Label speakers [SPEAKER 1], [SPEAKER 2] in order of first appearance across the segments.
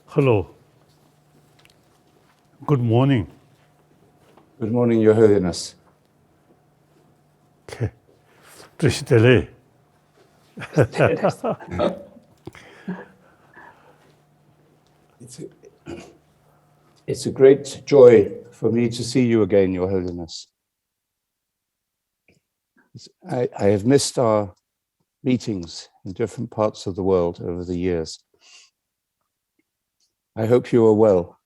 [SPEAKER 1] Hello. Good morning.
[SPEAKER 2] Good morning, Your Holiness.
[SPEAKER 1] Okay. Dalai.
[SPEAKER 2] It's a great joy for me to see you again, Your Holiness. I have missed our meetings in different parts of the world over the years. I hope you are well.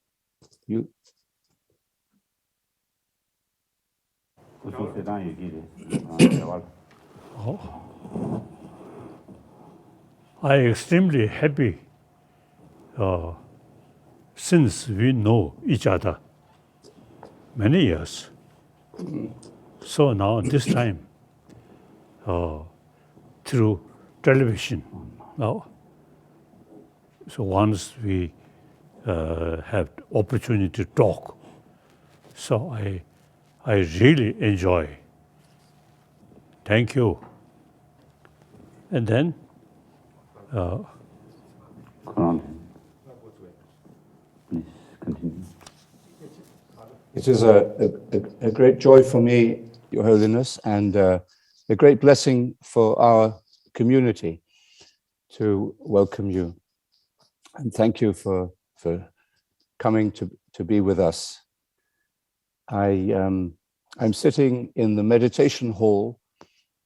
[SPEAKER 1] I am extremely happy since we know each other many years. So now this time through television. Now, so once we have opportunity to talk, so I really enjoy. Thank you. And then
[SPEAKER 3] please continue.
[SPEAKER 2] It is a great joy for me, Your Holiness, and a great blessing for our community to welcome you. And thank you for coming to be with us. I'm sitting in the meditation hall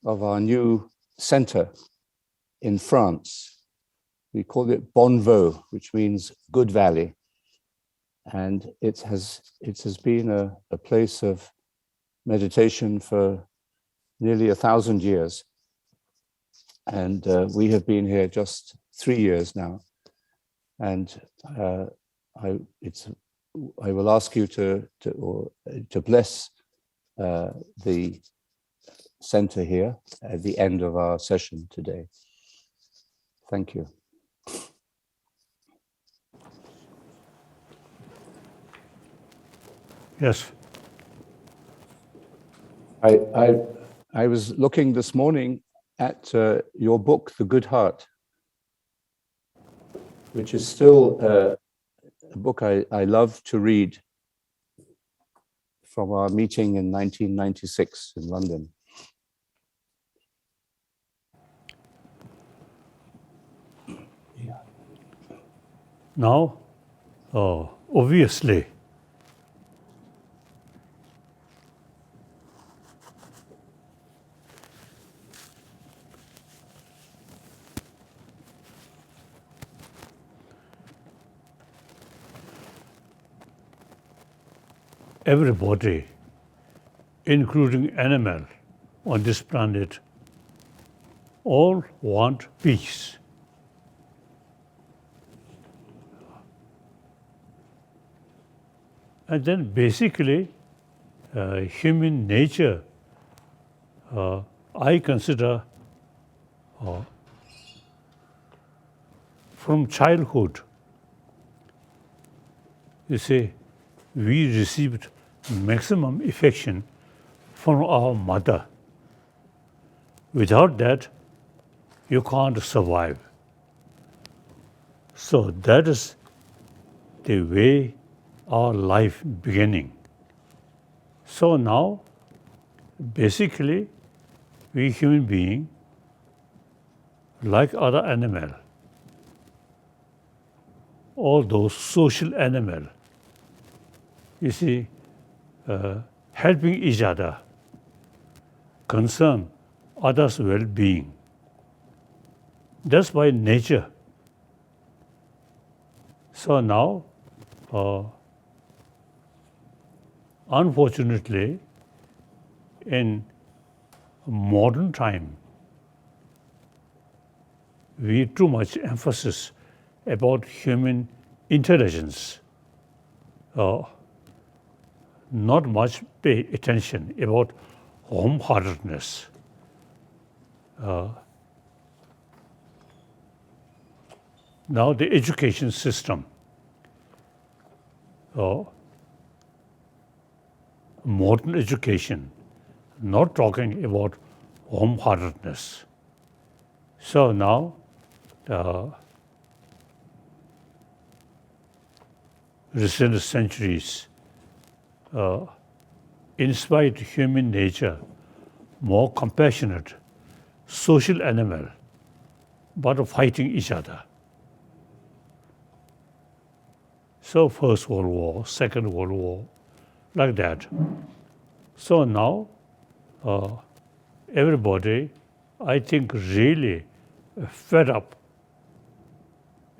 [SPEAKER 2] of our new center in France. We call it Bonneau, which means good valley. And it has been a place of meditation for nearly 1,000 years. And we have been here just 3 years now. And I will ask you to bless the center here at the end of our session today. Thank you.
[SPEAKER 1] yes.
[SPEAKER 2] I was looking this morning at your book, The Good Heart, which is still a book I love to read from our meeting in 1996 in London.
[SPEAKER 1] Now, obviously, everybody, including animal on this planet, all want peace. And then basically, human nature, I consider from childhood, you see, we received maximum affection from our mother. Without that, you can't survive. So that is the way our life beginning. So now, basically, we human being, like other animal, all those social animal, you see, helping each other, concern others' well-being. That's by nature. So now, unfortunately, in modern time, we too much emphasis about human intelligence. Not much pay attention about warm-heartedness. Now the education system modern education, not talking about warm-heartedness. So now, recent centuries inspired human nature more compassionate, social animal, but fighting each other. So First World War, Second World War, like that. So now everybody, I think, really fed up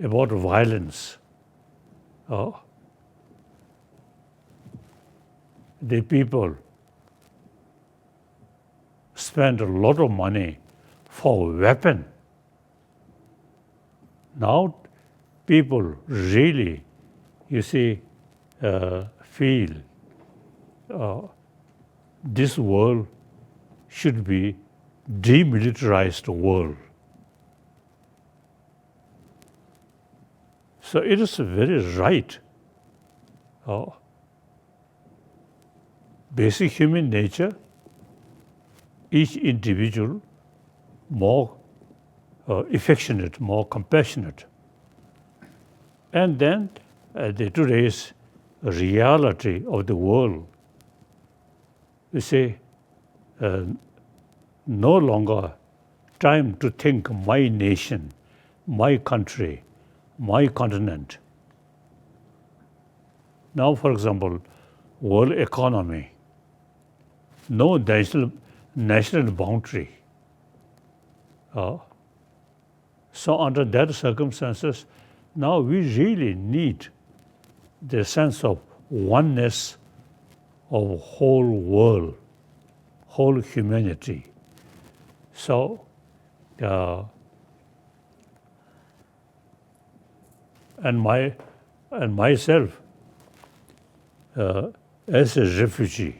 [SPEAKER 1] about violence. The people spend a lot of money for weapon. Now people really, you see, feel this world should be demilitarized world. So it is very right. Basic human nature, each individual more affectionate, more compassionate. And then today's reality of the world, you say, no longer time to think my nation, my country, my continent. Now, for example, world economy, no national boundary. So under that circumstances, now we really need the sense of oneness of whole world, whole humanity. So and myself as a refugee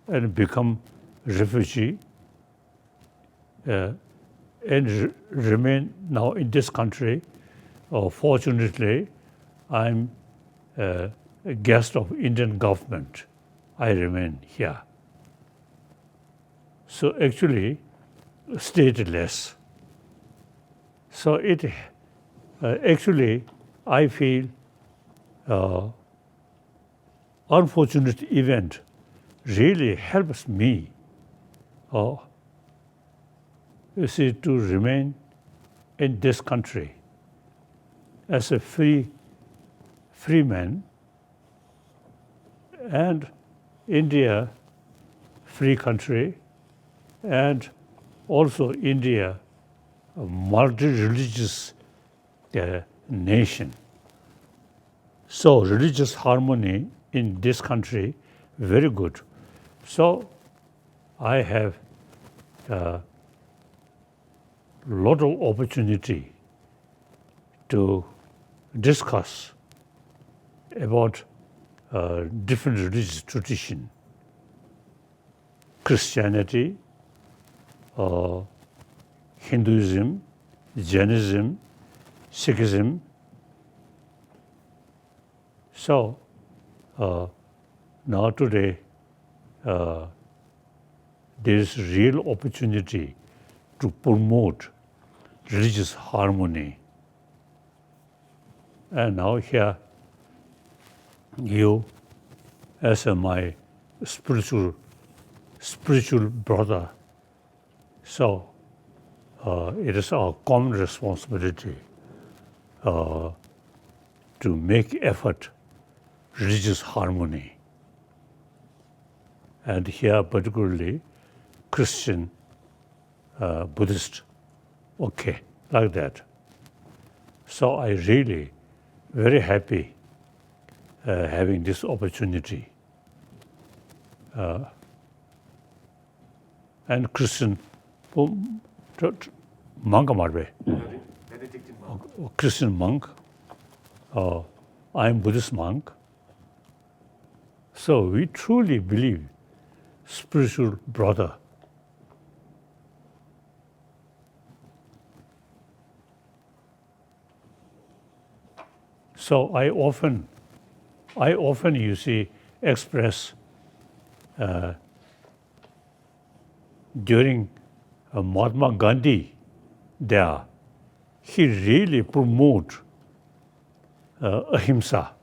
[SPEAKER 1] and become refugee and remain now in this country. Fortunately, I'm a guest of Indian government. I remain here. So actually, stateless. So it actually, I feel unfortunate event really helps me, you see, to remain in this country as a Freeman, and India, free country, and also India, a multi-religious nation. So religious harmony in this country, very good. So I have a lot of opportunity to discuss about different religious tradition, Christianity, Hinduism, Jainism, Sikhism. So now today there is real opportunity to promote religious harmony. And now here, you as my spiritual brother, so it is our common responsibility to make effort religious harmony. And here particularly Christian, Buddhist, okay, like that. So I really very happy having this opportunity. And Christian monk marbe, Christian monk, I am Buddhist monk. So we truly believe spiritual brother. So I often I often, you see, express during Mahatma Gandhi there, he really promoted ahimsa,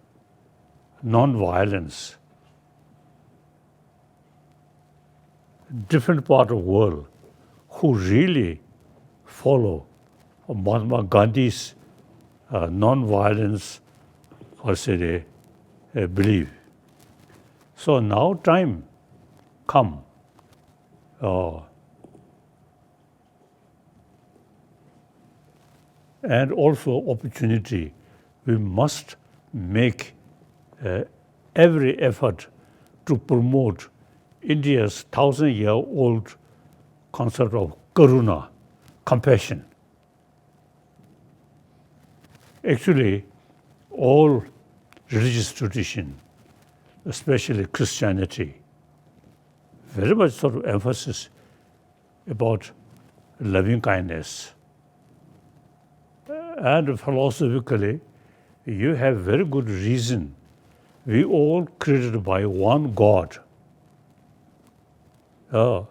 [SPEAKER 1] non-violence. Different part of the world who really follow Mahatma Gandhi's non-violence belief. So now time come. And also opportunity. We must make every effort to promote India's 1,000-year-old concept of karuna, compassion. Actually, all religious tradition, especially Christianity, very much sort of emphasis about loving kindness. And philosophically, you have very good reason. We all created by one God. In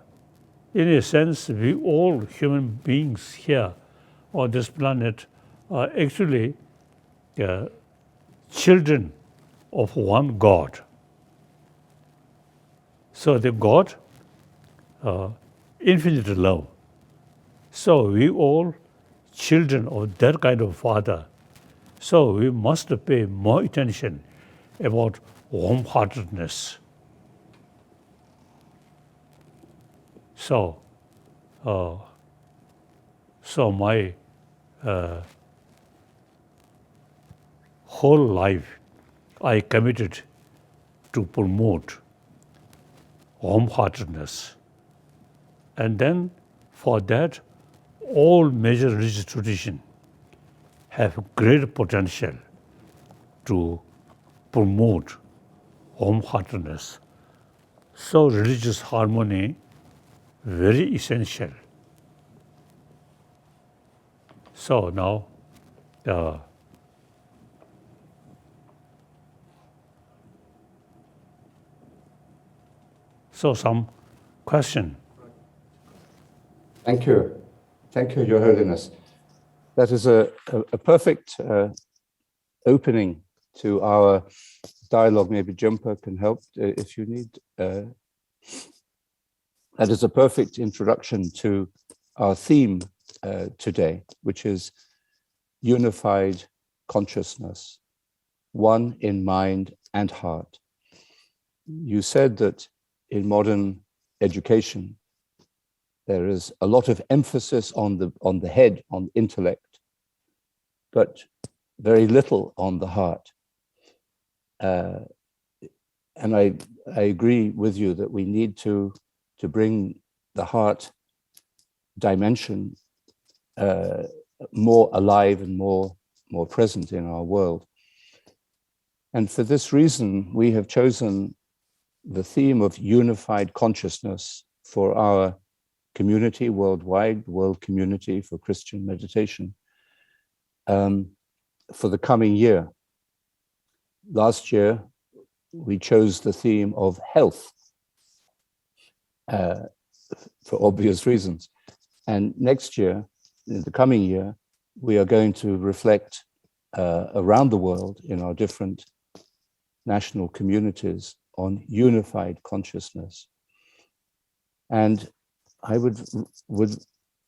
[SPEAKER 1] a sense, we all human beings here on this planet are actually children of one God. So the God, infinite love. So we all children of that kind of Father. So we must pay more attention about warm-heartedness. So my whole life I committed to promote warm-heartedness. And then for that, all major religious traditions have great potential to promote warm-heartedness. So religious harmony, very essential. So now, so some question.
[SPEAKER 2] Thank you. Thank you, Your Holiness. That is a perfect opening to our dialogue. Maybe Jumpa can help if you need. That is a perfect introduction to our theme today, which is unified consciousness, one in mind and heart. You said that in modern education, there is a lot of emphasis on the head, on intellect, but very little on the heart. And I agree with you that we need to bring the heart dimension more alive and more present in our world. And for this reason, we have chosen the theme of unified consciousness for our community worldwide, world community for Christian meditation, for the coming year. Last year, we chose the theme of health for obvious reasons. And next year, in the coming year, we are going to reflect around the world in our different national communities on unified consciousness. And I would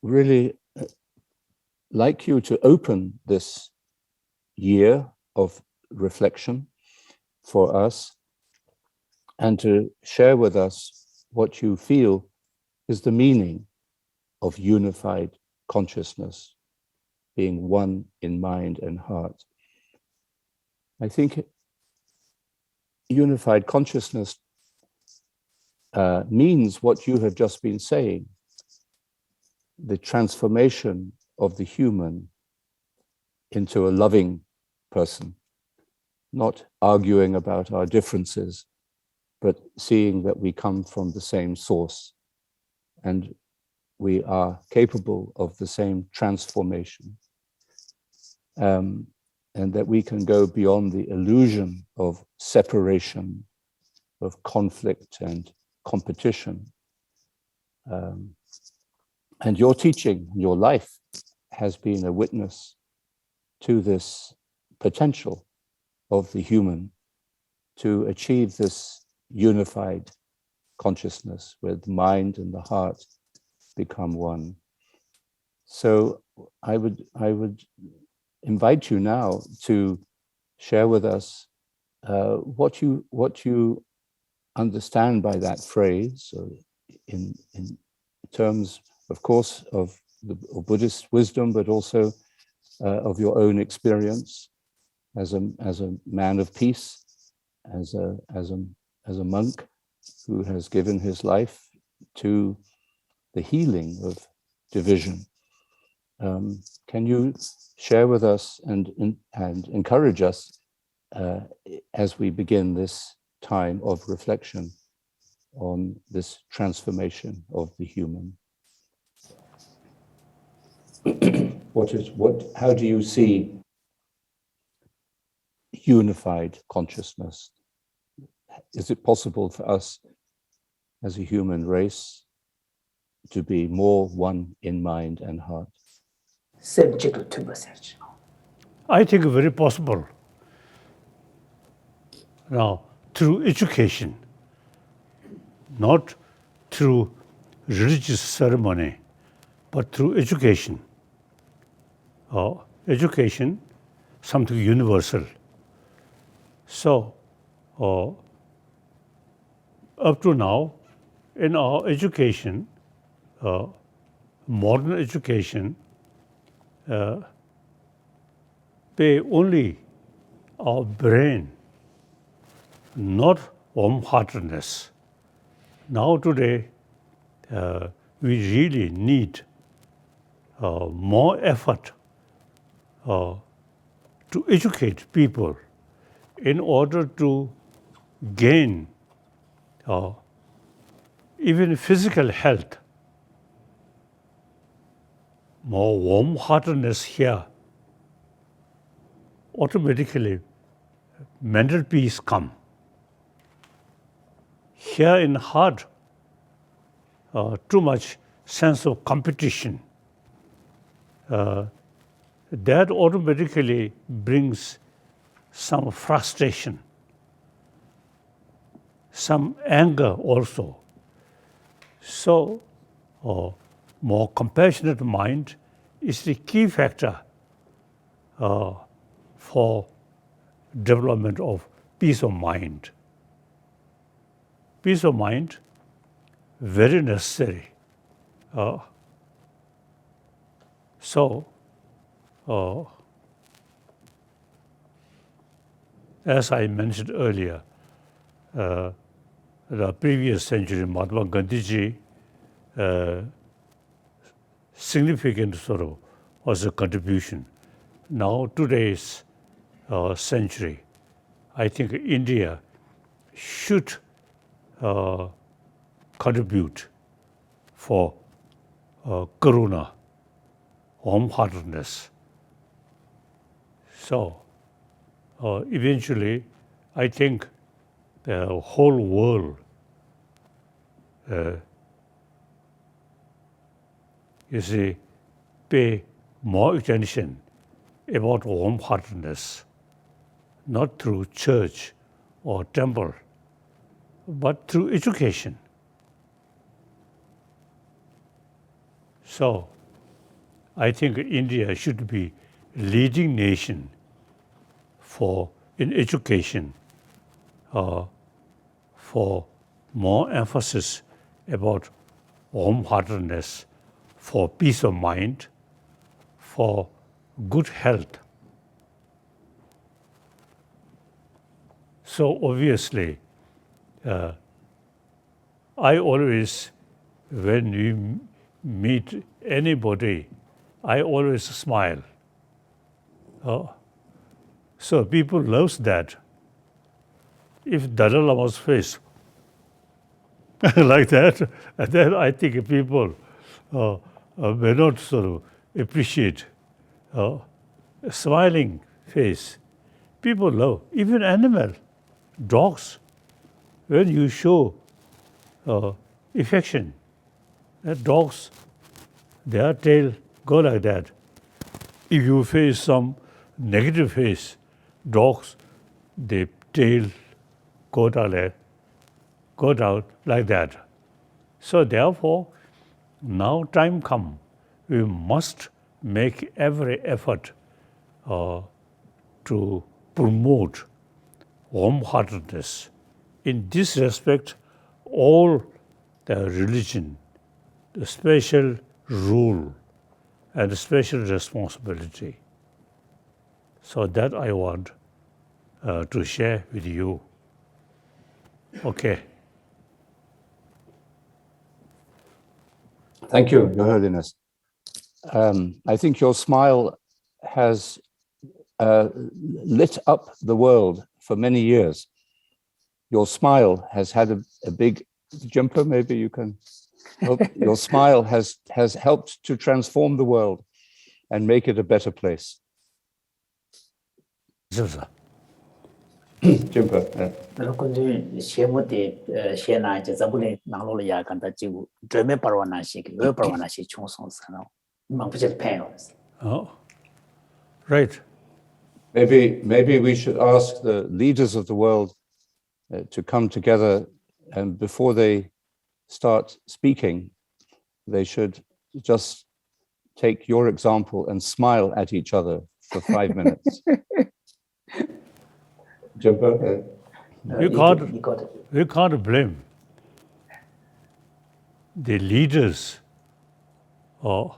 [SPEAKER 2] really like you to open this year of reflection for us and to share with us what you feel is the meaning of unified consciousness, being one in mind and heart. I think unified consciousness means what you have just been saying, the transformation of the human into a loving person, not arguing about our differences, but seeing that we come from the same source and we are capable of the same transformation. and that we can go beyond the illusion of separation, of conflict and competition. And your teaching, your life has been a witness to this potential of the human to achieve this unified consciousness where the mind and the heart become one. So I would invite you now to share with us what you understand by that phrase, in terms, of course, of Buddhist wisdom, but also of your own experience as a man of peace, as a monk who has given his life to the healing of division. Can you share with us and encourage us as we begin this time of reflection on this transformation of the human? How do you see unified consciousness? Is it possible for us as a human race to be more one in mind and heart?
[SPEAKER 1] I think very possible. Now, through education, not through religious ceremony, but through education. Education, something universal. So, up to now, in our education, modern education, pay only our brain, not warm-heartedness. Now today, we really need more effort to educate people in order to gain even physical health. More warm-heartedness here, automatically mental peace come. Here in heart, too much sense of competition. That automatically brings some frustration, some anger also. So, more compassionate mind is the key factor for development of peace of mind. Peace of mind, very necessary. As I mentioned earlier, the previous century, Mahatma Gandhiji, significant was a contribution. Now today's century, I think India should contribute for karuna, warm-heartedness. So eventually, I think the whole world pay more attention about warm-heartedness, not through church or temple, but through education. So I think India should be leading nation in education, for more emphasis about warm-heartedness, for peace of mind, for good health. So obviously, I always, when we meet anybody, I always smile. So people loves that. If Dalai Lama's face like that, then I think people may not appreciate smiling face, people love. Even animal, dogs, when you show affection, dogs, their tail go like that. If you face some negative face, dogs, the tail go down like that. So therefore, now time come, we must make every effort to promote warm-heartedness. In this respect, all the religion, the special rule and the special responsibility. So that I want to share with you. Okay.
[SPEAKER 2] Thank you, Your Holiness. I think your smile has lit up the world for many years. Your smile has had a big jumper, maybe you can help. Your smile has helped to transform the world and make it a better place. Jumper.
[SPEAKER 4] 那根据节目的现在就这不能拿落了呀，看他就专门把我那些个，我把我那些穷松子了，忙不起拍了。
[SPEAKER 1] Oh, right.
[SPEAKER 2] Maybe we should ask the leaders of the world to come together, and before they start speaking, they should just take your example and smile at each other for 5 minutes. Jumper.
[SPEAKER 1] We can't blame the leaders or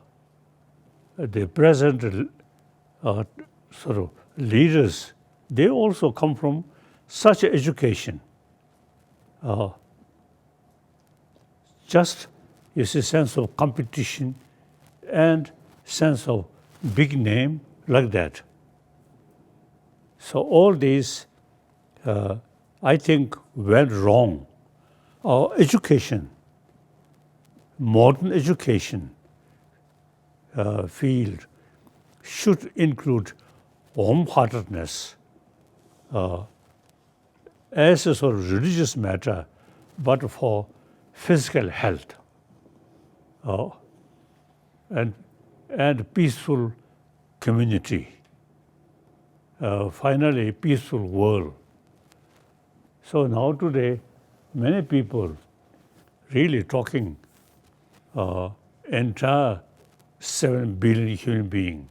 [SPEAKER 1] the present sort of leaders. They also come from such education. Just is a sense of competition and sense of big name like that. So all these, I think, went wrong. Our education, modern education field should include warm-heartedness as a sort of religious matter, but for physical health and peaceful community. Finally, peaceful world. So now today, many people really talking entire 7 billion human beings.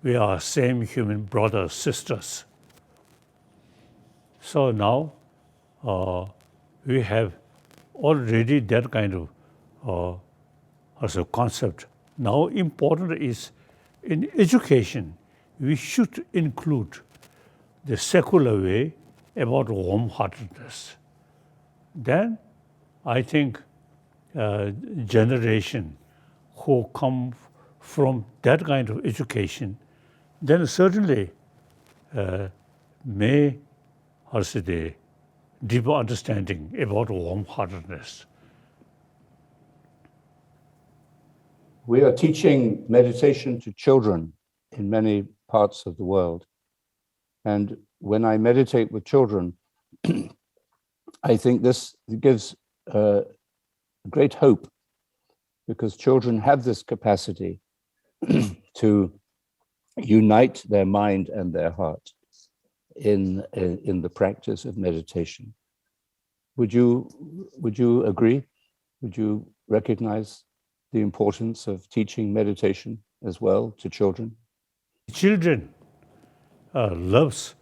[SPEAKER 1] We are same human brothers, sisters. So now we have already that kind of as a concept. Now important is in education, we should include the secular way about warm-heartedness. Then I think generation who come from that kind of education, then certainly may also the deeper understanding about warm-heartedness.
[SPEAKER 2] We are teaching meditation to children in many parts of the world. And when I meditate with children, I think this gives great hope, because children have this capacity to unite their mind and their heart in the practice of meditation. Would you agree? Would you recognize the importance of teaching meditation as well to children?
[SPEAKER 1] Children loves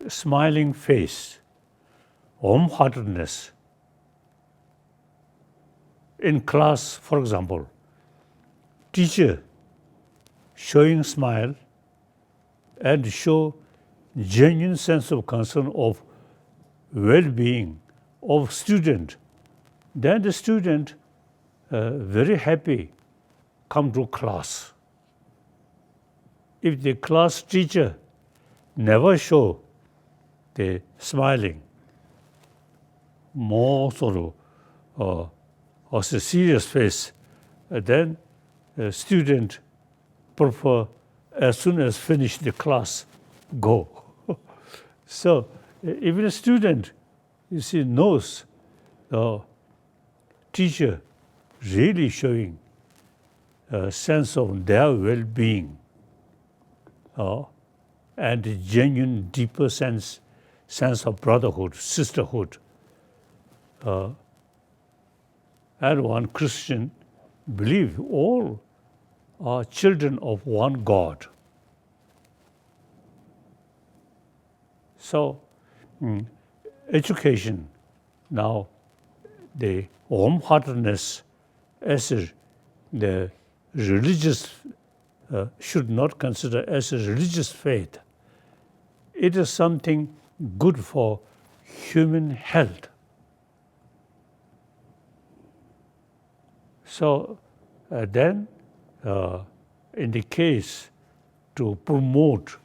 [SPEAKER 1] smiling face, warm-heartedness. In class, for example, teacher showing smile and show genuine sense of concern of well-being of student, then the student very happy come to class. If the class teacher never show the smiling, more sort of a serious face, then the student prefer as soon as finish the class, go. So even a student, you see, knows the teacher really showing a sense of their well-being and a genuine, deeper sense of brotherhood, sisterhood. And one Christian believe all are children of one God. So education, now the warm-heartedness as the religious, should not consider as a religious faith. It is something good for human health. So then, in the case to promote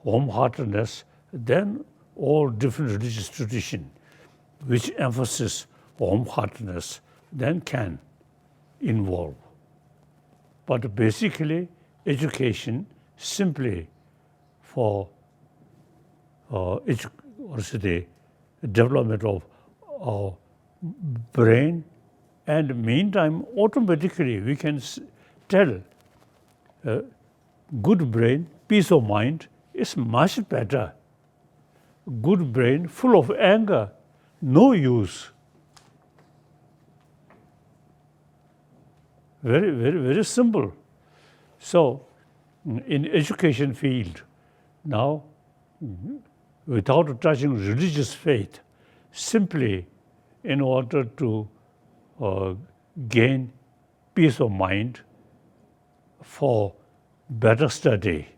[SPEAKER 1] warm-heartedness, then all different religious tradition which emphasize warm-heartedness then can involve. But basically, education simply for the development of our brain, and meantime, automatically we can tell good brain, peace of mind is much better. Good brain full of anger, no use. Very, very, very simple. So in education field, now without touching religious faith, simply in order to gain peace of mind for better study,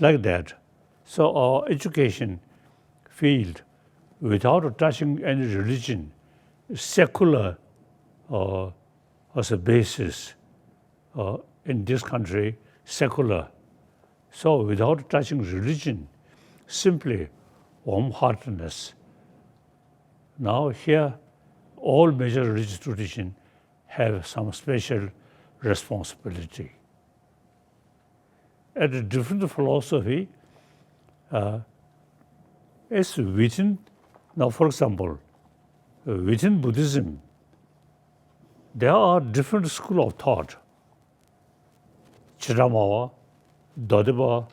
[SPEAKER 1] like that. So our education field, without touching any religion, secular as a basis in this country, secular. So without touching religion, simply warm-heartedness. Now here, all major religious traditions have some special responsibility. And a different philosophy is within, now for example, within Buddhism, there are different schools of thought. Chidamawa, Dodeba,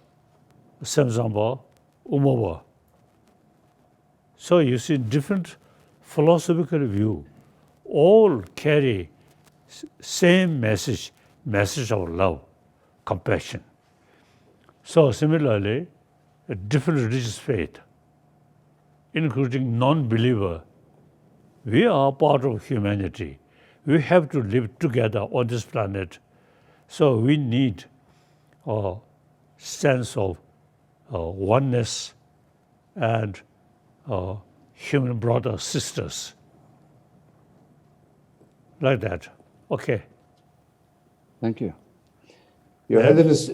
[SPEAKER 1] Semzamba, Umoba. So you see different philosophical view, all carry same message of love, compassion. So similarly, a different religious faith, including non-believer, we are part of humanity. We have to live together on this planet. So we need a sense of oneness and human brothers, sisters. Like that. Okay.
[SPEAKER 2] Thank you. Your Holiness,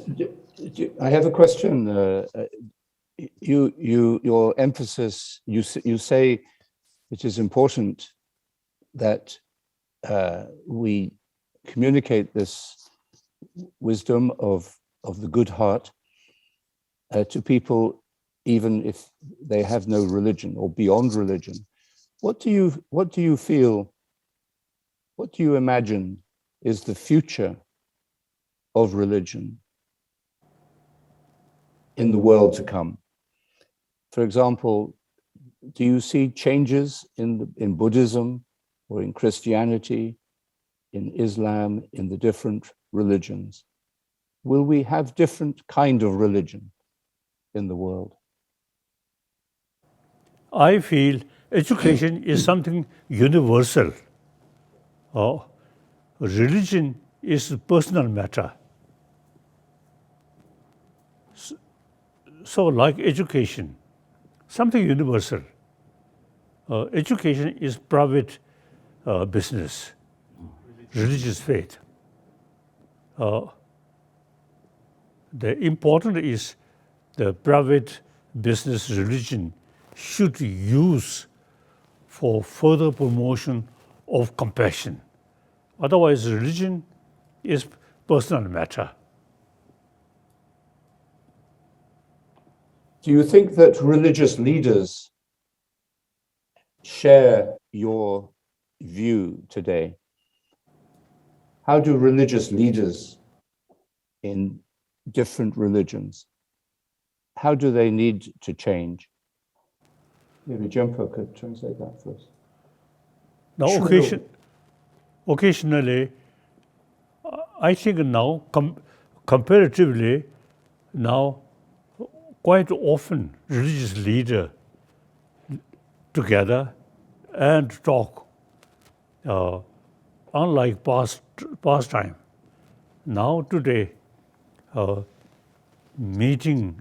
[SPEAKER 2] I have a question. Your emphasis, you say it is important that we communicate this wisdom of the good heart to people, even if they have no religion or beyond religion. What do you feel? What do you imagine is the future of religion in the world to come? For example, do you see changes in Buddhism or in Christianity, in Islam, in the different religions? Will we have different kind of religion in the world?
[SPEAKER 1] I feel education is something universal. Religion is a personal matter. So like education, something universal. Education is private business, religious faith. The important is the private business religion should use for further promotion of compassion. Otherwise, religion is personal matter.
[SPEAKER 2] Do you think that religious leaders share your view today? How do religious leaders in different religions, how do they need to change? Maybe Jumpo could translate that for us.
[SPEAKER 1] Now,
[SPEAKER 2] Sure.
[SPEAKER 1] occasionally, I think now, comparatively, now, quite often, religious leaders together and talk, unlike past time. Now, today, meeting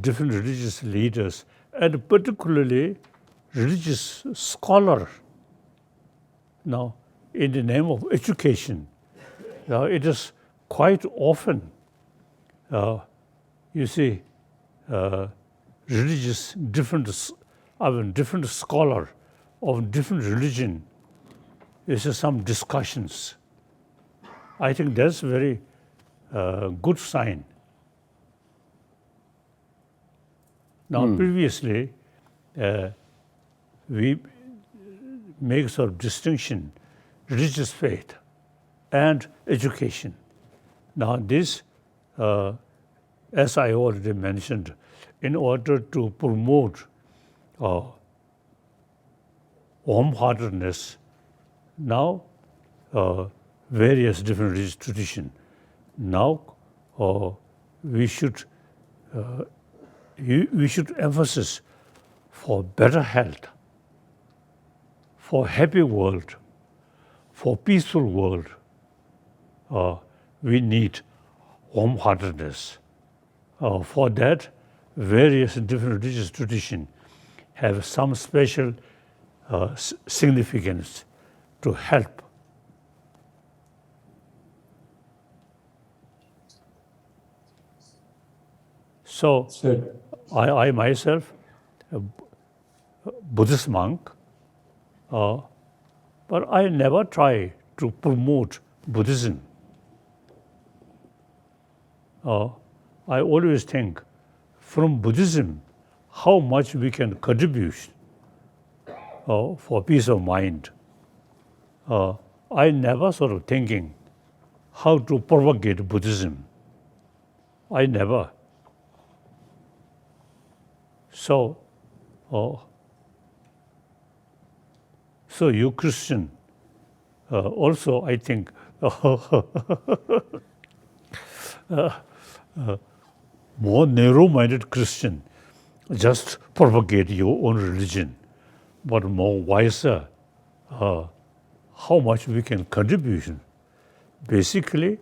[SPEAKER 1] different religious leaders, and particularly religious scholars. Now, in the name of education, now it is quite often, you see, different scholar of different religion. There's some discussions. I think that's very good sign. Now, previously, we make sort of distinction, religious faith and education. Now, this, as I already mentioned, in order to promote warm-heartedness, now various different religious traditions. Now, we should emphasize for better health, for happy world, for peaceful world. We need warm-heartedness. For that, various different religious traditions have some special significance to help. So I myself, a Buddhist monk, but I never try to promote Buddhism. I always think from Buddhism how much we can contribute for peace of mind. I never sort of thinking how to propagate Buddhism. I never. So you Christian, also I think more narrow-minded Christian, just propagate your own religion, but more wiser, how much we can contribute. Basically,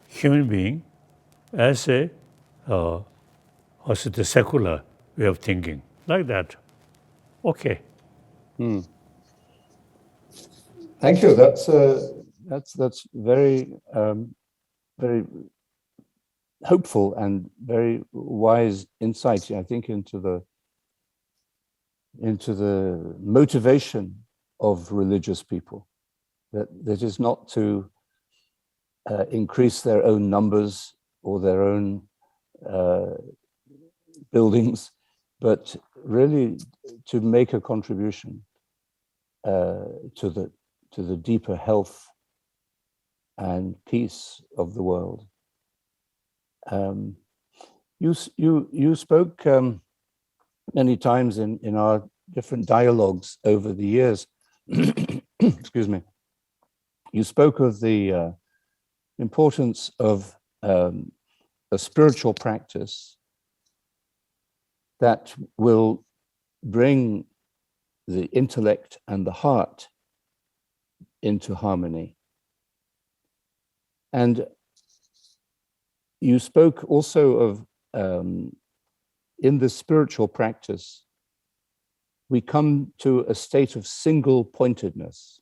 [SPEAKER 1] human being as a the secular way of thinking, like that. Okay.
[SPEAKER 2] Thank you. That's very very hopeful and very wise insight, I think, into the motivation of religious people. That is not to increase their own numbers or their own buildings, but really to make a contribution to the deeper health and peace of the world. You spoke many times in our different dialogues over the years. Excuse me. You spoke of the importance of a spiritual practice that will bring the intellect and the heart into harmony. And you spoke also of, in the spiritual practice, we come to a state of single-pointedness.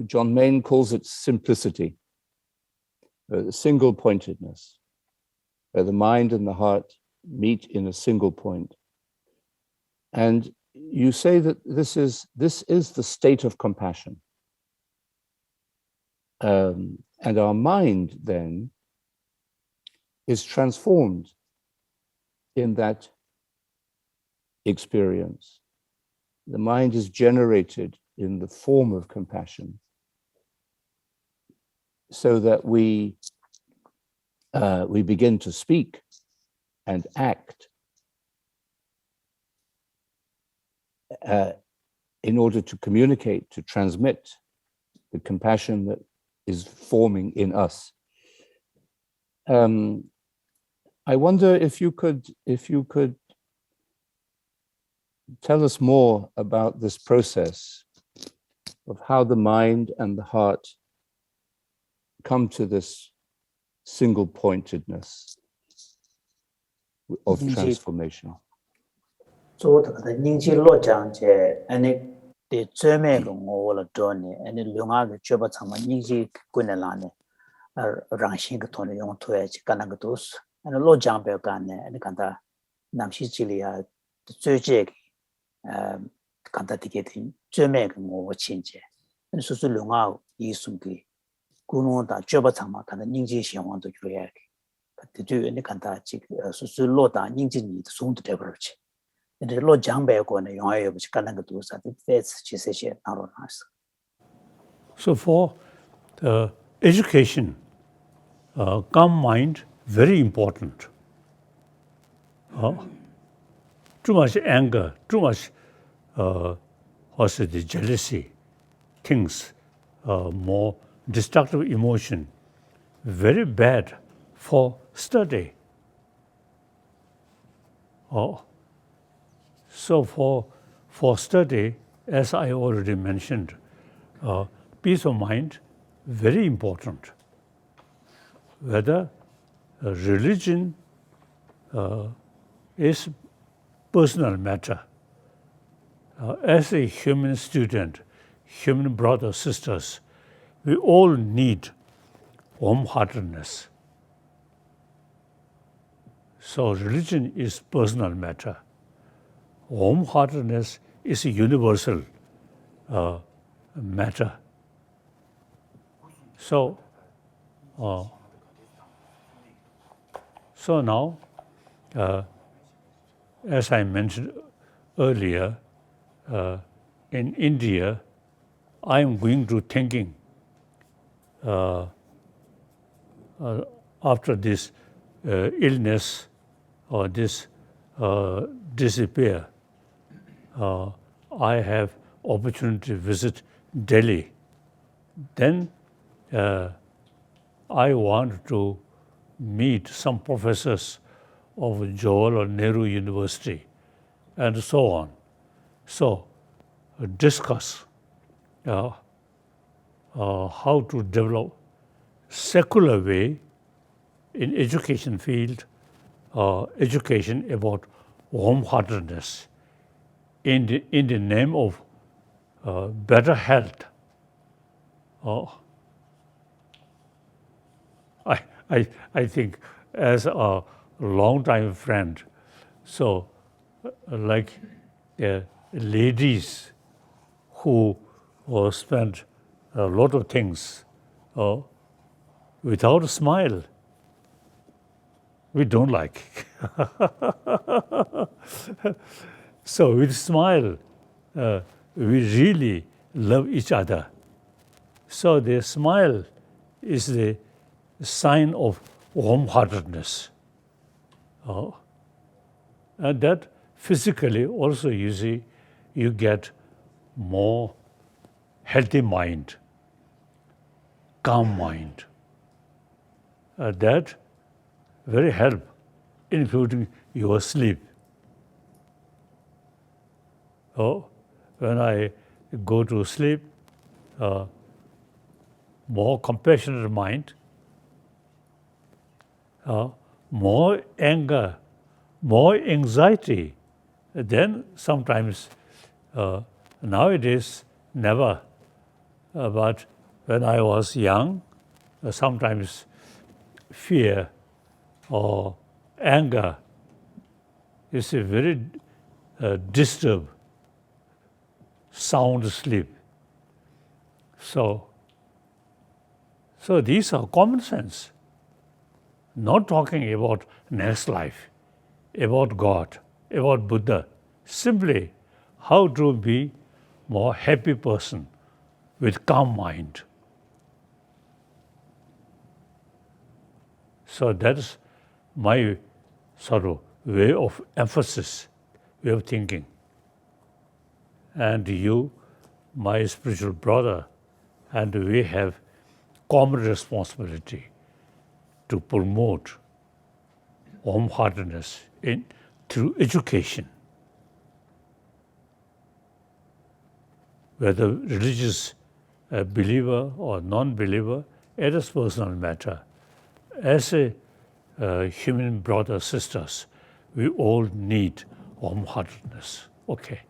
[SPEAKER 2] John Main calls it simplicity, single-pointedness. The mind and the heart meet in a single point. And you say that this is the state of compassion. And our mind then is transformed in that experience. The mind is generated in the form of compassion so that we begin to speak and act in order to communicate, to transmit the compassion that is forming in us. I wonder if you could tell us more about this process of how the mind and the heart come to this single pointedness of transformation.
[SPEAKER 4] 做的个宁静落讲者，安尼的最美个我了多呢，安尼两个绝不长嘛，宁静过来啦呢，让心个同的用推去干那个都是，安尼落讲不要干呢，安尼看他南西这里啊，最这个看他这个最美个我亲戚，安尼说是两个艺术个，古弄的绝不长嘛，看他宁静向往的就来个，对，安尼看他这个说是落到宁静你的松的这边去。 落江白过呢，永远也不去干那个多少，再次去这些纳罗那是。
[SPEAKER 1] So for education, calm mind very important. Too much anger, too much also the jealousy, things, more destructive emotion, very bad for study. So for study, as I already mentioned, peace of mind, very important. Whether religion is personal matter. As a human student, human brothers, sisters, we all need warm-heartedness. So religion is personal matter. Warm-heartedness is a universal matter. So now, as I mentioned earlier, in India, I am going to thinking after this illness or this disappear. I have opportunity to visit Delhi. Then I want to meet some professors of Jawaharlal or Nehru University and so on. So discuss how to develop secular way in education field, education about warm-heartedness in the name of better health. I think as a long-time friend, so like ladies who spend a lot of things without a smile, we don't like. So with smile, we really love each other. So the smile is the sign of warm-heartedness. And that physically also you see, you get more healthy mind, calm mind. That very help, including your sleep. When I go to sleep, more compassionate mind, more anger, more anxiety, then sometimes, nowadays, never. But when I was young, sometimes fear or anger is a very disturbed sound sleep. So these are common sense. not talking about next life, about God, about Buddha, simply how to be more happy person with calm mind. So that's my sort of way of emphasis, way of thinking. And you, my spiritual brother, and we have common responsibility to promote warm-heartedness through education. Whether religious believer or non-believer, it is personal matter. As a human brothers, sisters, we all need warm-heartedness. Okay.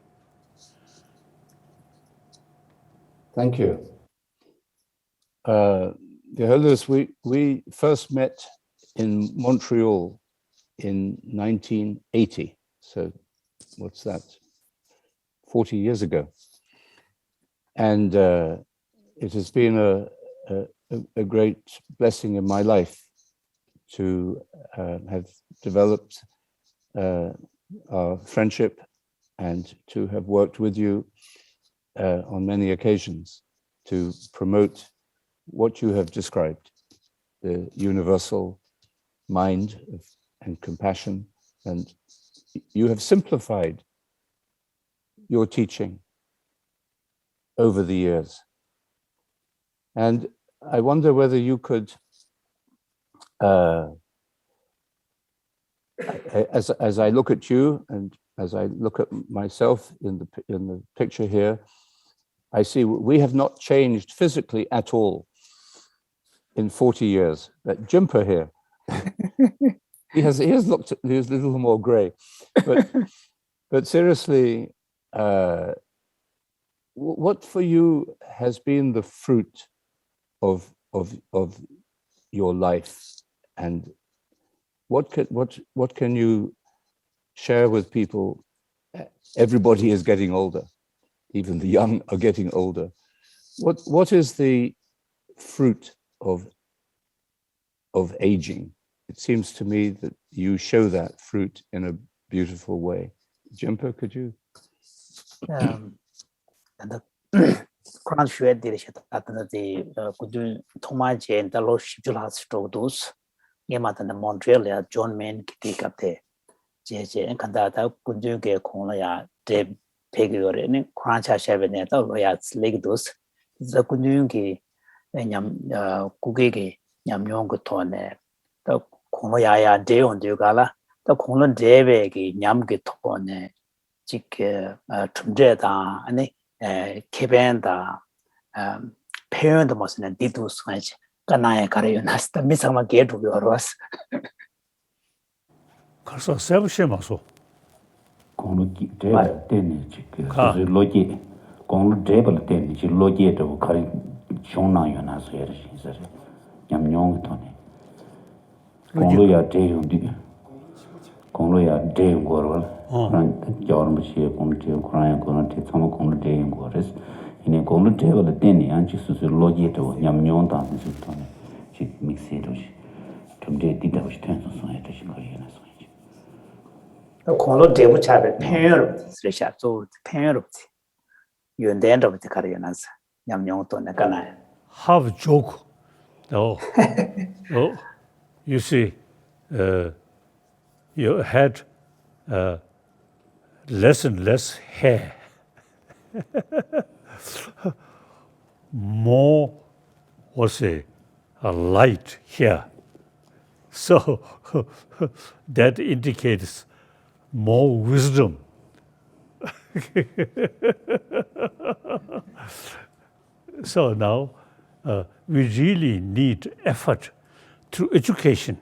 [SPEAKER 2] Thank you. The Holiness, we first met in Montreal in 1980. So what's that? 40 years ago. And it has been a great blessing in my life to have developed our friendship and to have worked with you on many occasions to promote what you have described, the universal mind and compassion. And you have simplified your teaching over the years. And I wonder whether you could, as I look at you and as I look at myself in the picture here, I see we have not changed physically at all in 40 years. That Jimpa here, he has looked, he's a little more gray, but seriously, what for you has been the fruit of your life, and what can you share with people? Everybody is getting older, even the young are getting older. What is the fruit of aging? It seems to me that you show that fruit in a beautiful way. Jimpa, could you?
[SPEAKER 4] Quran shue dire she ta ta de kudu thoma je da lo shibula stodos yema ta Montreal ya John Man ki kapte je kanda ta kudu ge khona ya de pegore ne Quran cha shebe ne ta lo ya leg dos za kudu ge nyam kuge ge nyam nyong ko thone ta khona ya de on de gala ta khona de be ge nyam ge thone jik tumje da ane keben다 표현도 무슨 디두스까지 까나에 가려놨다 미상만 게도 열었어
[SPEAKER 1] 가서 세부시 마소
[SPEAKER 3] 공로기 데벨 때니 지금 그 로기 공로 데벨 때니 지 로기에도 가리 쇼나요나서 해르시서 냠뇽토네 공로야 데용디 공로야 데용거를 ran jorm shi kom te kran ko na te tham ko na te ko res ine ko na te wala te ni an chi su su logi to nyam nyon ta su to ne chi mixe do shi tum de ti da shi ten so so ta shi ko yana so chi
[SPEAKER 4] ko lo de bu cha be pen ro sha so pen ro yuen den ro te kar yana nyam nyon to na kana
[SPEAKER 1] have joke. Oh, you see, you had less and less hair, more was a light here. So that indicates more wisdom. So now we really need effort through education,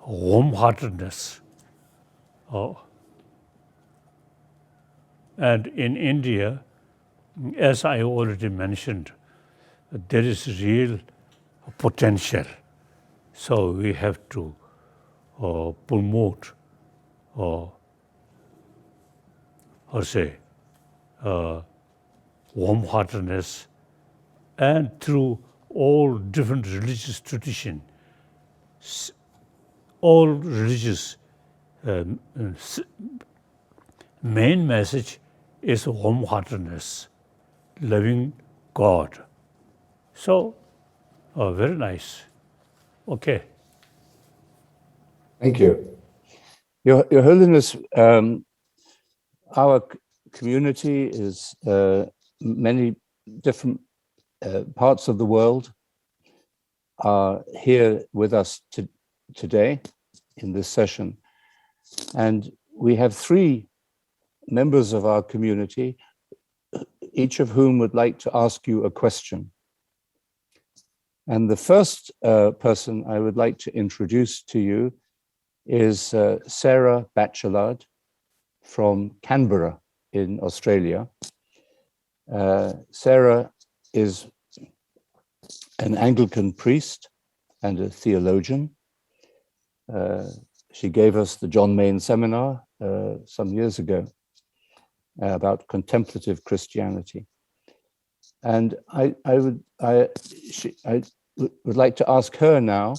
[SPEAKER 1] warm-heartedness. And in India, as I already mentioned, there is real potential. So we have to promote warm-heartedness, and through all different religious traditions, all religious main message is warm-heartedness, loving God. So, very nice. Okay.
[SPEAKER 2] Thank you. Your Holiness, our community is many different parts of the world are here with us today in this session. And we have 3 members of our community, each of whom would like to ask you a question. And the first person I would like to introduce to you is Sarah Batchelard from Canberra in Australia. Sarah is an Anglican priest and a theologian. She gave us the John Main seminar some years ago about contemplative Christianity. And I would like to ask her now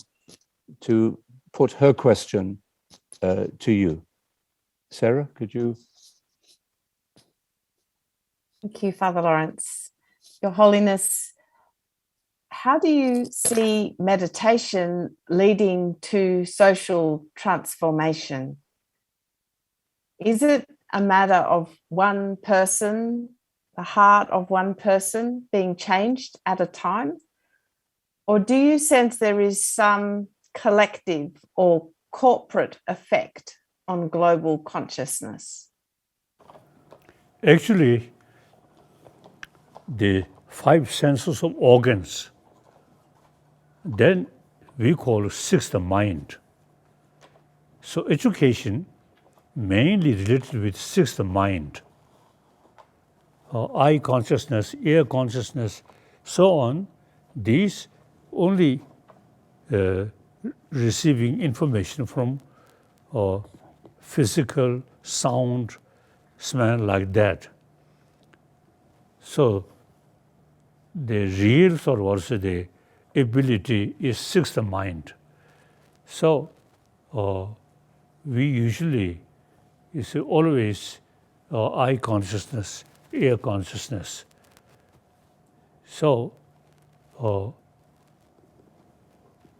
[SPEAKER 2] to put her question to you. Sarah, could you?
[SPEAKER 5] Thank you, Father Laurence. Your Holiness, how do you see meditation leading to social transformation? Is it a matter of one person, the heart of one person being changed at a time? Or do you sense there is some collective or corporate effect on global consciousness?
[SPEAKER 1] Actually, the 5 senses of organs, then we call 6th mind. So education mainly related with 6th mind, eye consciousness, ear consciousness, so on. These only receiving information from physical, sound, smell, like that. So the real or also the ability is 6th mind. So we usually is always eye consciousness, ear consciousness. So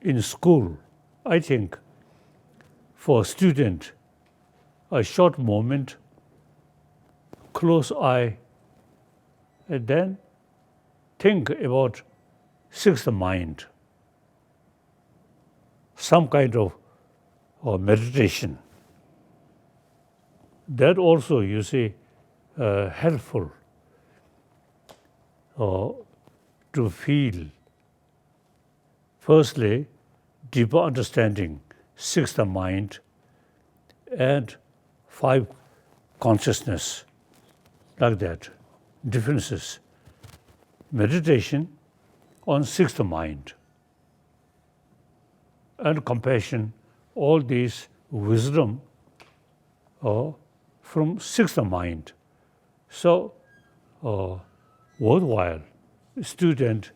[SPEAKER 1] in school, I think for a student, a short moment, close eye, and then think about 6th mind, some kind of meditation. That also, you see, helpful to feel, firstly, deeper understanding, 6th mind, and 5 consciousness, like that, differences. Meditation on 6th mind and compassion, all these wisdom from 6th mind. So worthwhile, student,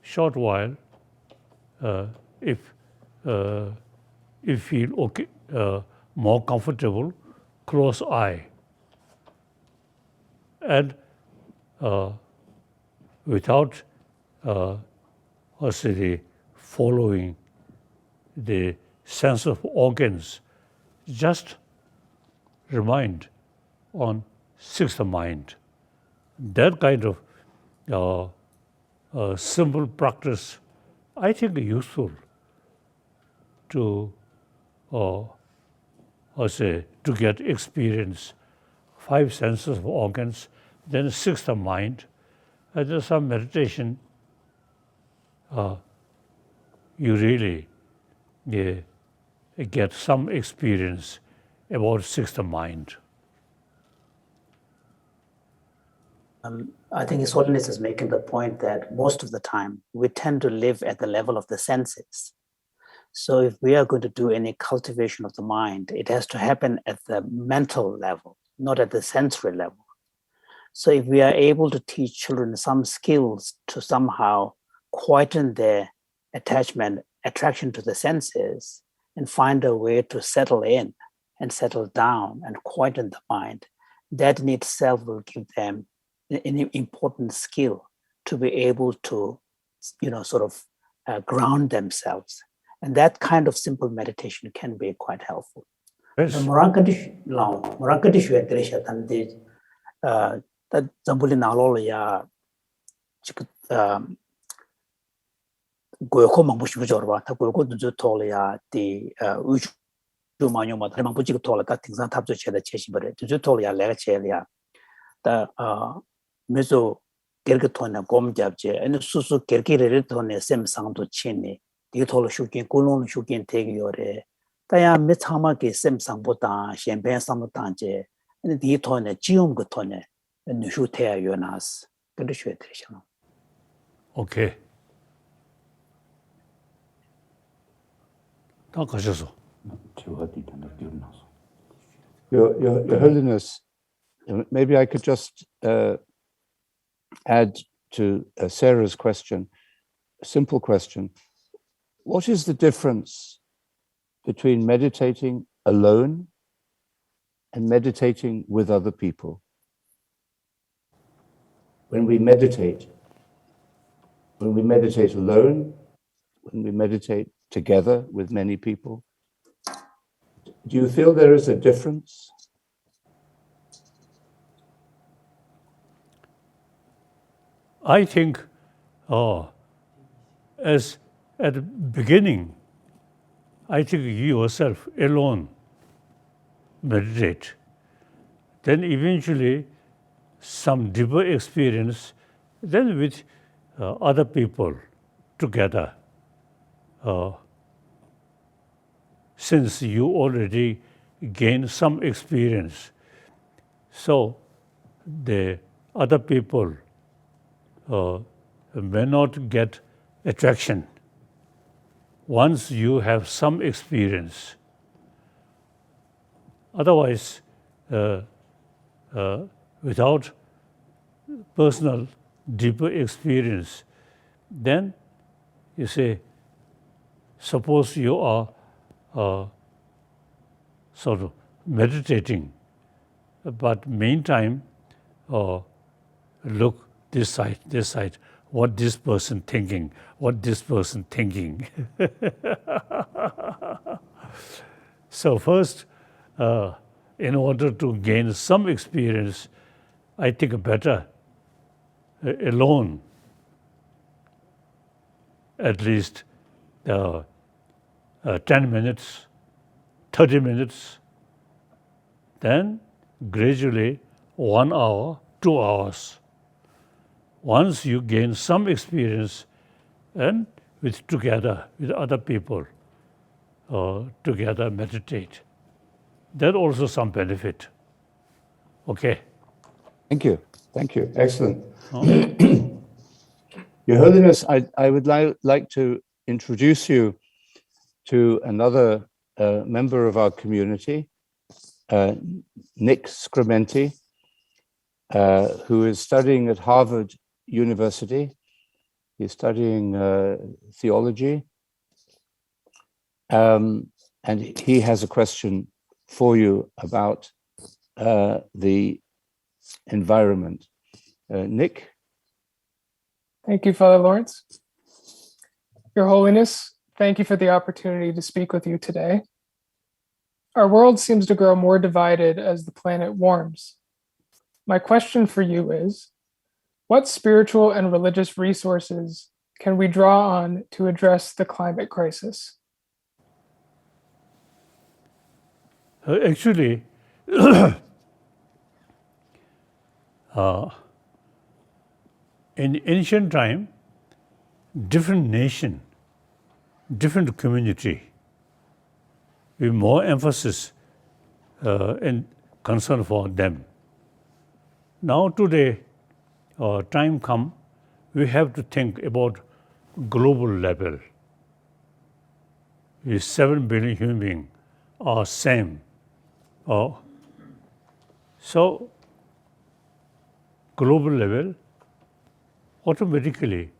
[SPEAKER 1] short while, if feel okay, more comfortable, close eye, and without also the following the sense of organs, just remind on 6th mind. That kind of simple practice, I think, useful to also to get experience, 5 senses of organs, then 6th mind, and then some meditation. You really get some experience about 6th mind.
[SPEAKER 4] I think His Holiness is making the point that most of the time we tend to live at the level of the senses. So if we are going to do any cultivation of the mind, it has to happen at the mental level, not at the sensory level. So if we are able to teach children some skills to somehow quieten their attachment attraction to the senses and find a way to settle in and settle down and quieten the mind, that in itself will give them an important skill to be able to, sort of ground themselves. And that kind of simple meditation can be quite helpful.
[SPEAKER 1] Yes.
[SPEAKER 4] 고요코 망부시고 저러봐. 다 고요코 저 토리아 디 우주 마녀마 다 망부지고 토라다 등산 탑조 체다 체시버래. 저 토리아 내가 체리아. 다 메소 게르게 토나 곰잡제. 아니 수수 게르게를 토네 셈상도 치네. 디 토로 슈긴 꿀론 슈긴 대기요래. 다야 메차마게 셈상보다 셴벤 상도단제. 아니 디 토네 지움 그 토네. 누슈테야 요나스. 근데 쉬어 드리셔.
[SPEAKER 1] 오케이. 다 가셔서.
[SPEAKER 2] Your Holiness, maybe I could just add to Sarah's question, a simple question. What is the difference between meditating alone and meditating with other people? When we meditate alone, when we meditate together with many people, do you feel there is a difference?
[SPEAKER 1] I think as at the beginning, I think you yourself alone meditate. Then eventually some deeper experience, then with other people together. Since you already gained some experience, so the other people may not get attraction. Once you have some experience, otherwise, without personal deeper experience, then you say, suppose you are sort of meditating, but meantime, look this side, what this person thinking. So first, in order to gain some experience, I think better alone, at least 10 minutes, 30 minutes, then gradually 1 hour, 2 hours. Once you gain some experience, and together with other people, together meditate. That also some benefit. Okay.
[SPEAKER 2] Thank you. Excellent. Your Holiness, I would like to introduce you to another member of our community, Nick Scrementi, who is studying at Harvard University. He's studying theology. And he has a question for you about the environment. Nick?
[SPEAKER 6] Thank you, Father Laurence. Your Holiness, thank you for the opportunity to speak with you today. Our world seems to grow more divided as the planet warms. My question for you is, what spiritual and religious resources can we draw on to address the climate crisis?
[SPEAKER 1] Actually, in ancient time, different nation, different community, with more emphasis and concern for them. Now today, time come, we have to think about global level. We 7 billion human beings are same. So, global level, automatically,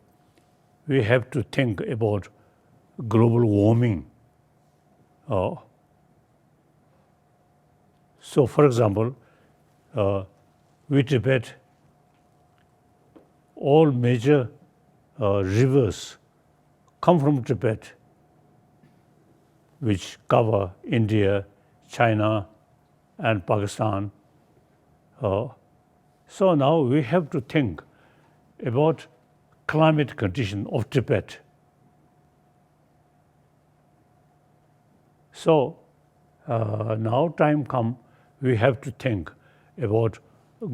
[SPEAKER 1] we have to think about global warming. So, for example, we Tibet, all major rivers come from Tibet, which cover India, China, and Pakistan. So now we have to think about climate condition of Tibet. So now time come, we have to think about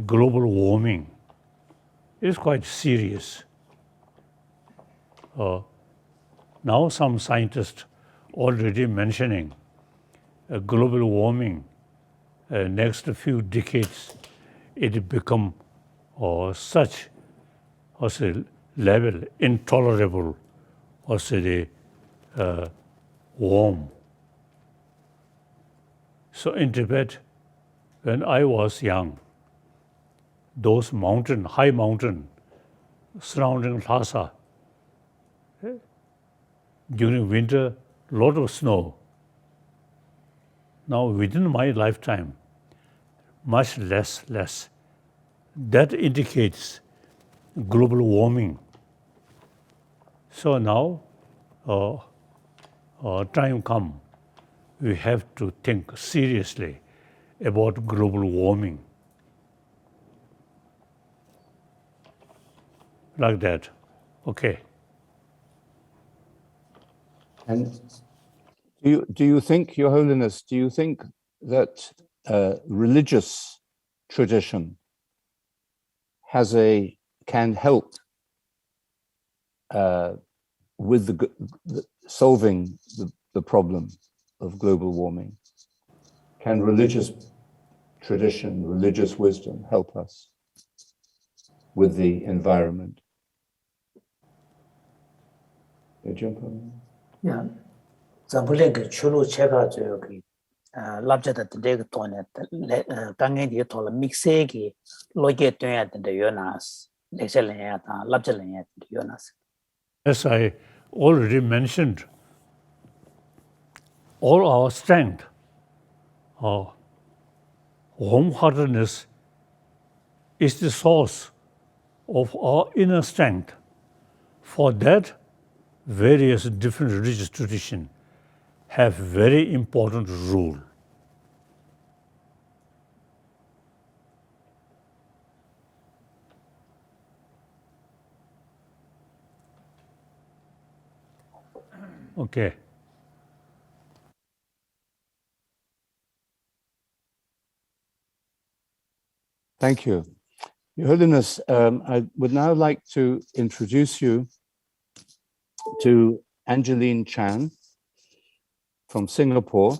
[SPEAKER 1] global warming. It is quite serious. Now some scientists already mentioning global warming. Next few decades, it become such as a level intolerable, as a warm. So in Tibet, when I was young, those high mountain surrounding Lhasa, during winter, lot of snow. Now within my lifetime, much less. That indicates global warming. So now, time come, we have to think seriously about global warming. Like that. Okay.
[SPEAKER 2] And do you think, Your Holiness, do you think that religious tradition can help with solving the problem of global warming? Can religious tradition, religious wisdom help us with the environment?
[SPEAKER 4] Yeah. Zambulega chulu chega jogi labjata de tonet kangen tola mixegi loge tonet de yonas leselenta labjalenya de yonas.
[SPEAKER 1] As I already mentioned, all our strength, warm-heartedness is the source of our inner strength. For that, various different religious traditions have very important role. Okay.
[SPEAKER 2] Thank you. Your Holiness, I would now like to introduce you to Angeline Chan from Singapore.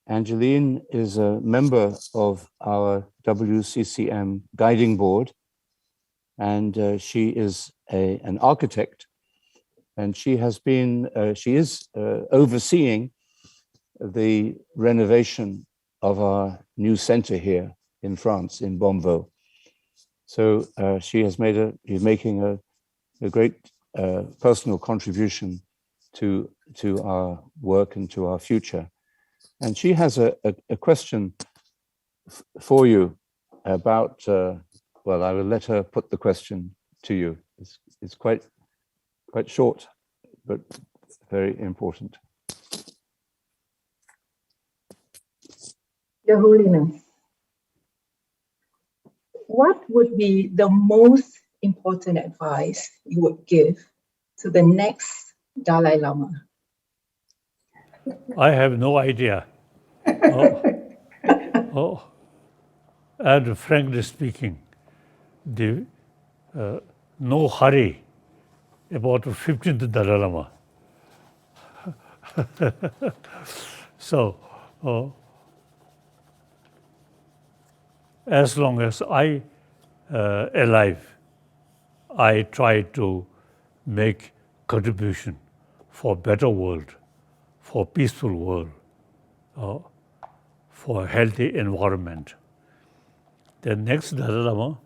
[SPEAKER 2] Angeline is a member of our WCCM guiding board, and she is an architect, and she is overseeing the renovation of our new center here in France, in Bonvaux. So she's making a great personal contribution to our work and to our future. And she has a question for you about, well, I will let her put the question to you. It's quite short, but very important.
[SPEAKER 7] Your Holiness, what would be the most important advice you would give to the next Dalai Lama?
[SPEAKER 1] I have no idea. And frankly speaking, no hurry about the 15th Dalai Lama. So, as long as I alive, I try to make contribution for better world, for peaceful world, for healthy environment. The next Dalai Lama,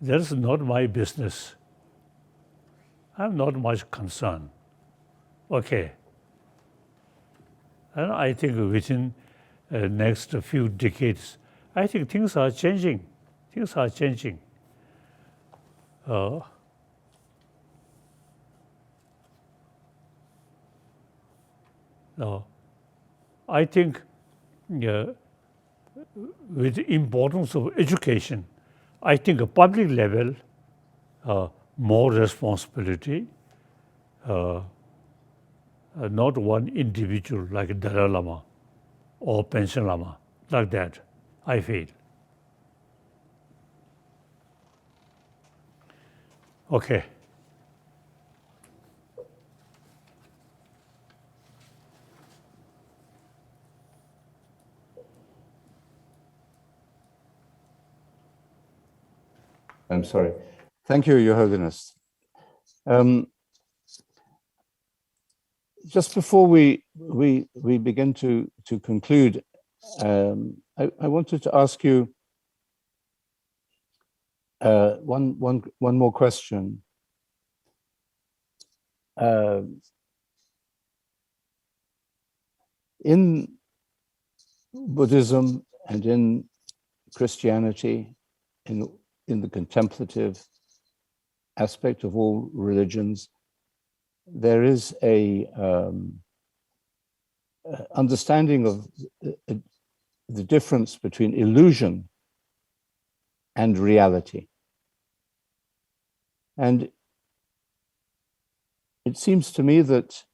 [SPEAKER 1] that's not my business. I'm not much concerned. Okay. And I think within the next few decades, I think things are changing. Things are changing. I think with the importance of education, I think a public level, more responsibility, not one individual like Dalai Lama or Pension Lama, like that, I feel. Okay.
[SPEAKER 2] I'm sorry. Thank you, Your Holiness. Just before we begin to conclude, I wanted to ask you one more question. In Buddhism and in Christianity, in the contemplative aspect of all religions, there is a understanding of the difference between illusion and reality. And it seems to me that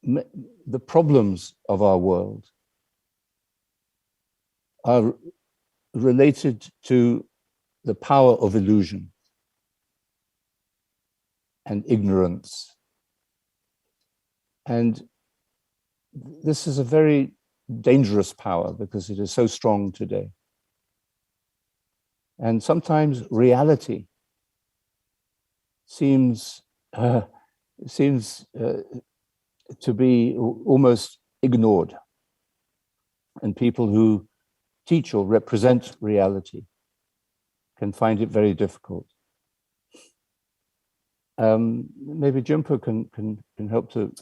[SPEAKER 2] the problems of our world are related to the power of illusion and ignorance. And this is a very dangerous power because it is so strong today. And sometimes reality seems to be almost ignored. And people who teach or represent reality can find it very difficult. Maybe Jimpo can help to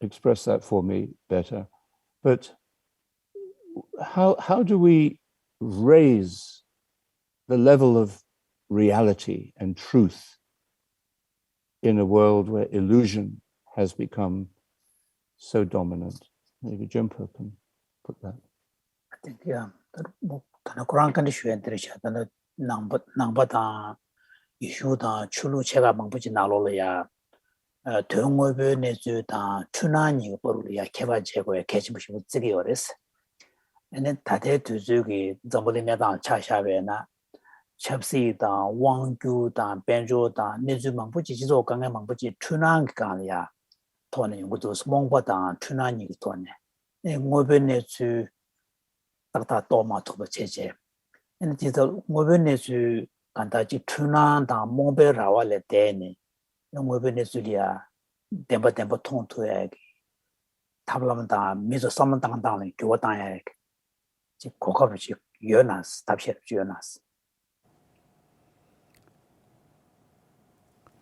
[SPEAKER 2] express that for me better. But how do we raise the level of reality and truth in a world where illusion has become so dominant? Maybe Jimpo can put that.
[SPEAKER 4] I think, yeah, the Quran condition the Nambata issue the Chulu Chega Mampuchi Naloya, Tungobe Nezuta, Tunani, Borulia, Keva Jego, Ketchibush with Zigiores. And then Tate to Zugi, Zambolineta, Chashavena, Chapsi, the Wangu, the Benjo, the Nezu Mampuchi, Ganga Mampuchi, Tunang Galia, Tony, with those Mongba, Tunani, Tony. And Ngobe Nezu. Tata Toma Toba Cheche. And it is a Movenesu Kantachi Tunan, the Mombe Rawale Dene, and Movenesulia, Demba Demba Ton to egg, Tablamanta, Miso Samantan down, Kiwatan egg, Kokovich, Jonas, Tabshet Jonas.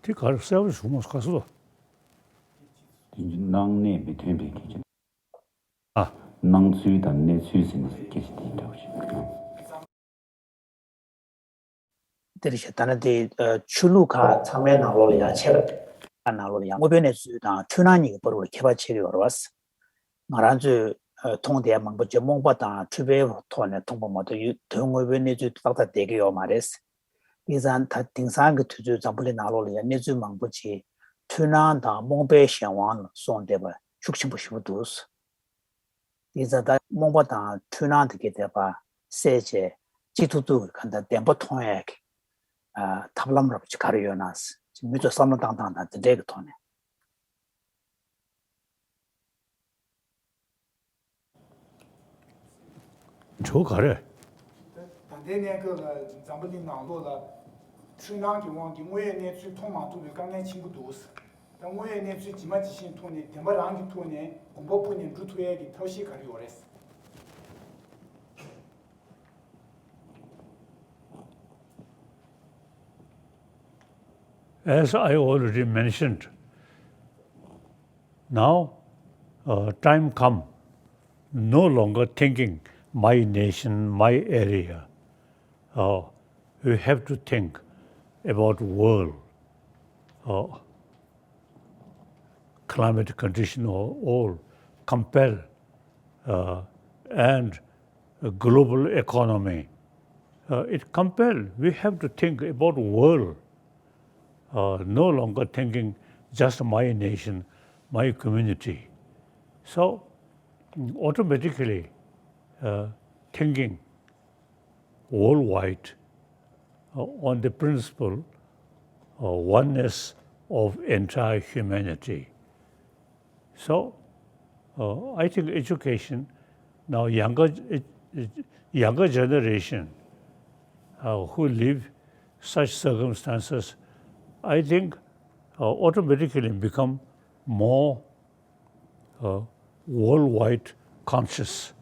[SPEAKER 1] Take ourselves who must castle.
[SPEAKER 3] Nang ne between the kitchen. Nang suit and ne Susan kitchen.
[SPEAKER 4] There is a Tanate Chuluka, Tamena Lolia, Cher, and Alolia, Movenesu, Tunani, Boru, Kebachi or was Maranzu, Tong de Mambuja Mombata, Tube, Tone, Tombomoto, Tungo Venezu, Tata Degi or Mares. These are things I get to do Zambulin Alolia, Nizu Mambuchi, Tunan, Mombe, Shawan, Son Deba, Shukshibush Vudus. These are the Mombata, Tunan to get up, Seche, Chitutu, and the Dembotonek. Tablam Rabich Carionas, Mutual Samantan at the Degatone.
[SPEAKER 1] Chokare.
[SPEAKER 8] Then they go Zambolin Nalola, Trinaki won't wear near to Tomato, the Gangan Chimbudus. Then wear near to Jimachi Tony, Demarangi Tony, Umbopun and Rutueg, Toshi Cariores.
[SPEAKER 1] As I already mentioned, now time come, no longer thinking my nation, my area. We have to think about world, climate condition or all, compel, and global economy. It compel, we have to think about world, no longer thinking just my nation, my community. So automatically thinking worldwide on the principle of oneness of entire humanity. So I think education, now younger generation who live such circumstances, I think automatically become more worldwide conscious,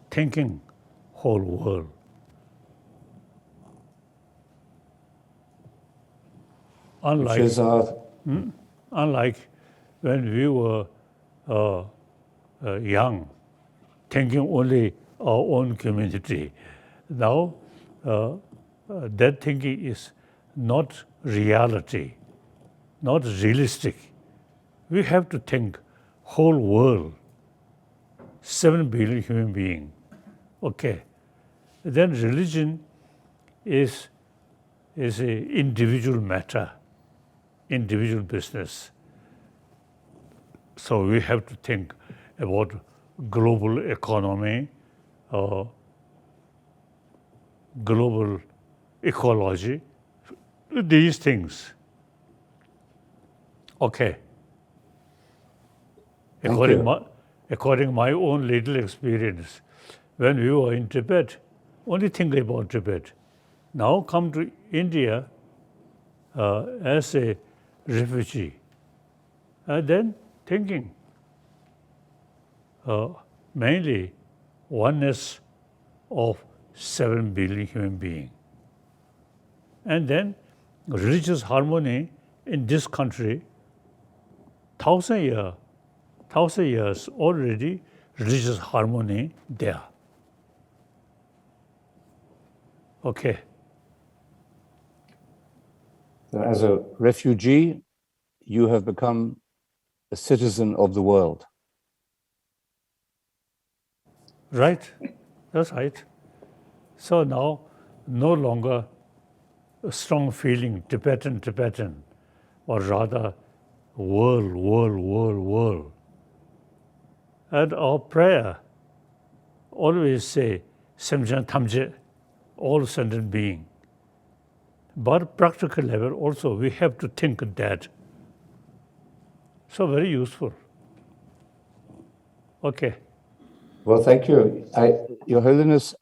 [SPEAKER 1] thinking whole world.
[SPEAKER 2] Which is
[SPEAKER 1] Unlike when we were young, thinking only our own community. Now, that thinking is not reality, not realistic. We have to think whole world, 7 billion human beings. Okay. Then religion is an individual matter, individual business. So we have to think about global economy, global ecology, these things. Okay. According my own little experience, when we were in Tibet, only think about Tibet. Now come to India as a refugee, and then thinking mainly oneness of 7 billion human beings. And then religious harmony in this country, 1,000 years already religious harmony there. Okay.
[SPEAKER 2] As a refugee, you have become a citizen of the world.
[SPEAKER 1] Right, that's right. So now, no longer a strong feeling, Tibetan, or rather, world. And our prayer always say, Semjan Tamje, all sentient being. But practical level also, we have to think that. So very useful. Okay.
[SPEAKER 2] Well, thank you. Your Holiness,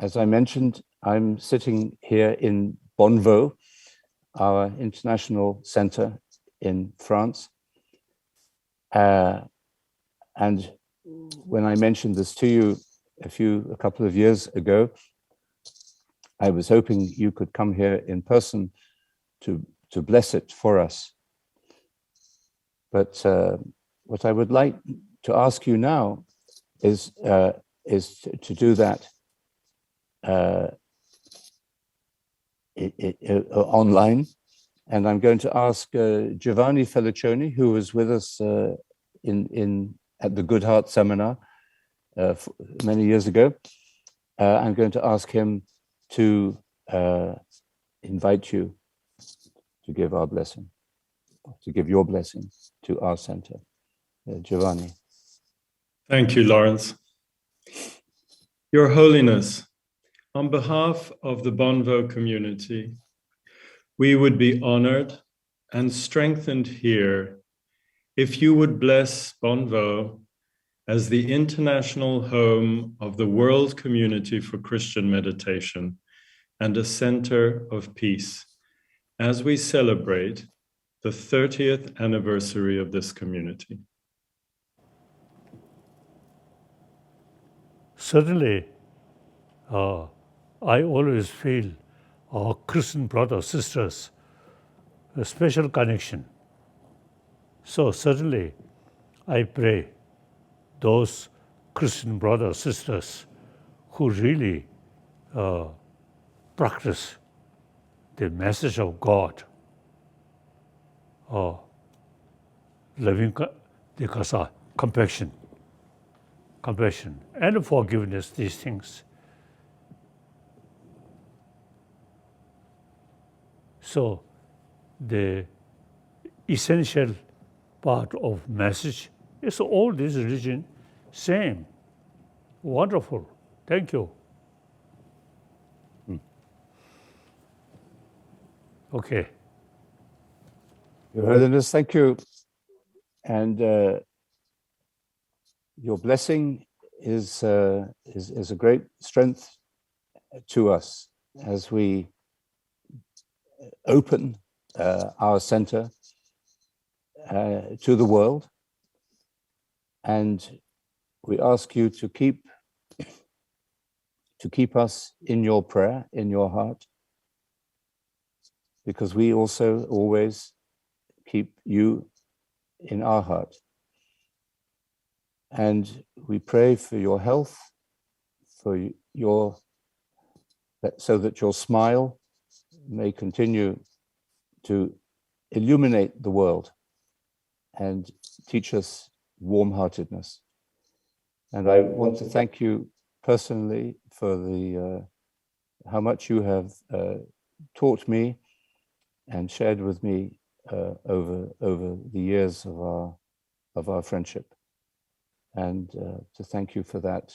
[SPEAKER 2] as I mentioned, I'm sitting here in Bonneveau, our international center in France. And when I mentioned this to you a couple of years ago, I was hoping you could come here in person to bless it for us. But what I would like to ask you now is to do that online. And I'm going to ask Giovanni Felicioni, who was with us at the Good Heart seminar many years ago. I'm going to ask him to invite you to give our blessing, to give your blessing to our center. Giovanni.
[SPEAKER 9] Thank you, Laurence. Your Holiness, on behalf of the Bonneveau community, we would be honored and strengthened here if you would bless Bonneveau as the international home of the world community for Christian meditation and a center of peace as we celebrate the 30th anniversary of this community.
[SPEAKER 1] Certainly, I always feel our Christian brothers, sisters a special connection. So certainly, I pray those Christian brothers, sisters who really practice the message of God, loving the kasa, compassion, and forgiveness, these things. So the essential part of message is all this religion same. Wonderful. Thank you. Okay.
[SPEAKER 2] Your Holiness, thank you. And your blessing is a great strength to us as we open our center to the world. And we ask you to keep us in your prayer, in your heart, because we also always keep you in our heart. And we pray for your health, for so that your smile may continue to illuminate the world and teach us warm-heartedness. And I want to thank you personally for how much you have taught me and shared with me over the years of our friendship, and to thank you for that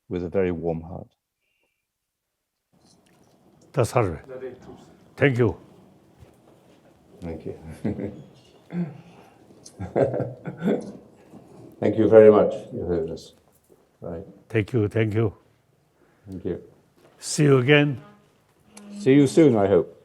[SPEAKER 2] with a very warm heart.
[SPEAKER 1] That's all. Thank you.
[SPEAKER 2] Thank you. Thank you very much, Your Holiness. Right.
[SPEAKER 1] Thank you.
[SPEAKER 2] Thank you.
[SPEAKER 1] See you again.
[SPEAKER 2] See you soon, I hope.